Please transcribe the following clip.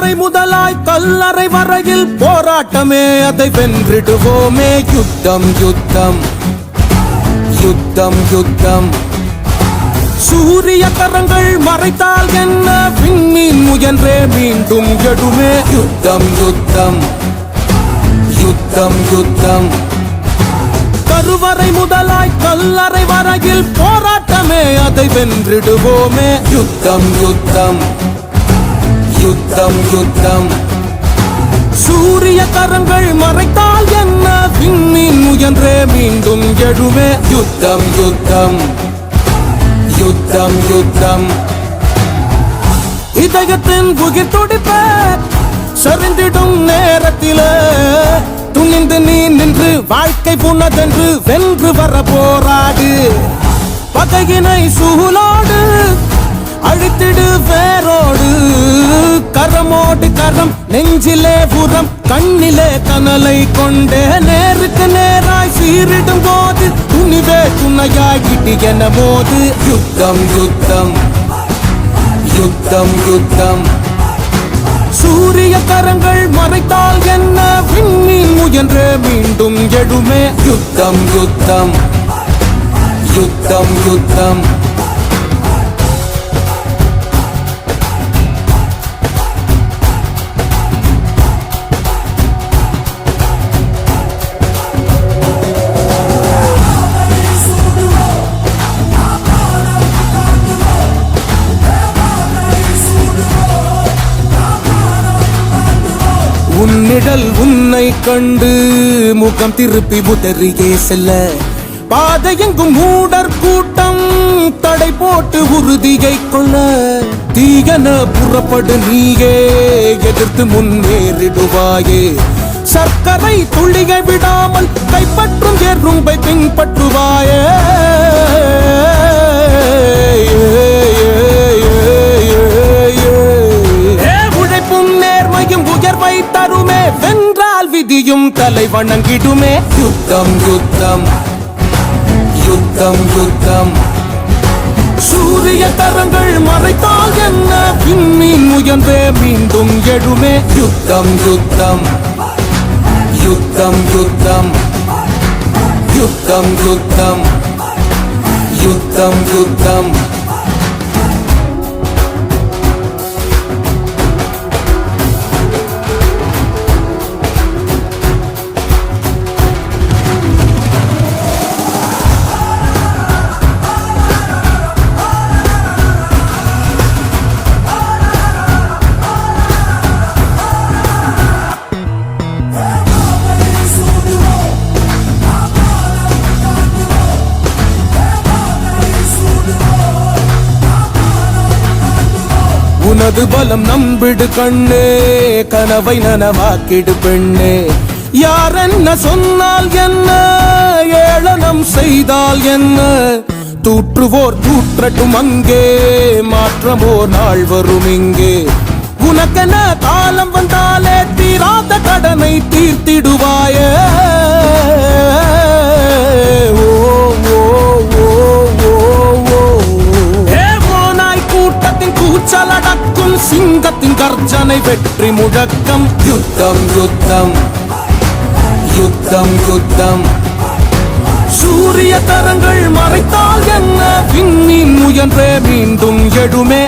கருவறை முதலாய் கல்லறை வரையில் போராட்டமே, அதை வென்றிடுவோமே. யுத்தம் யுத்தம் யுத்தம் யுத்தம். சூரிய கரங்கள் மறைத்தால் என்ன, விண்மீன் முயன்றே மீண்டும் எழுமே. யுத்தம் யுத்தம் யுத்தம் யுத்தம். கருவறை முதலாய் கல்லறை வரையில் போராட்டமே, அதை வென்றிடுவோமே. யுத்தம் யுத்தம் யுத்தம் யுத்தம். சூரிய கரங்கள் மறைத்தால் என்ன, விண்மீன் முயன்றே மீண்டும் எழுமே. யுத்தம் யுத்தம் யுத்தம் யுத்தம். இதயத்தின் உயிர் துடிப்ப சரிந்திடும் நேரத்திலே துணிந்து நீ நின்று வாழ்க்கை புனதென்று வென்று வர போராடு. பகையினை சூழோடு அழித்திடு வேரோடு. கரமோடு கரம் நெஞ்சிலே புறம் கண்ணிலே கனலை கொண்டே நேருக்கு நேராய் சீரிடும் போது துணிவே துணையாகிட்டு என போது. யுத்தம் யுத்தம் யுத்தம் யுத்தம். சூரிய கரங்கள் மறைத்தால் என்ன, விண்மீன் முயன்றே மீண்டும் எழுமே. யுத்தம் யுத்தம் யுத்தம் யுத்தம். உன்னிடல் உன்னை கண்டு முகம் திருப்பி உதறியே செல்ல, பாதையெங்கும் மூடர் கூட்டம் தடை போட்டு உறுதியை கொள்ள. தீயன புறப்படு நீயே எதிர்த்து முன்னேறிடுவாயே. சர்க்கரை துளியை விடாமல் கைப்பற்றும் எறும்பை பின்பற்றுவாயே. உயர்வை தருமே, வென்றால் விதியும் தலை வணங்கிடுமே. யுத்தம் யுத்தம் யுத்தம் யுத்தம். சூரிய கரங்கள் மறைத்தால் என்ன, விண்மீன் முயன்றே மீண்டும் எழுமே. யுத்தம் யுத்தம் யுத்தம் யுத்தம் யுத்தம் யுத்தம் யுத்தம் யுத்தம். உனது பலம் நம்பிடு கண்ணே, கனவை நனவாக்கிடு பெண்ணே. யார் என்ன சொன்னால் என்ன, ஏளனம் செய்தால் என்ன, தூற்றுவோர் தூற்றட்டும் அங்கே, மாற்றமோர் நாள் வரும் இங்கே. உனக்கென காலம் வந்தாலே தீராத கடனை தீர்த்திடுவாயே. ஓ ஓ ஓ ஓ கூட்டத்தின் கூச்சலடக்கும் சிங்கத்தின் கர்ஜனை வெற்றி முழக்கம். யுத்தம் யுத்தம் யுத்தம் யுத்தம். சூரிய கரங்கள் மறைத்தால் என்ன, விண்மீன் முயன்றே மீண்டும் எழுமே.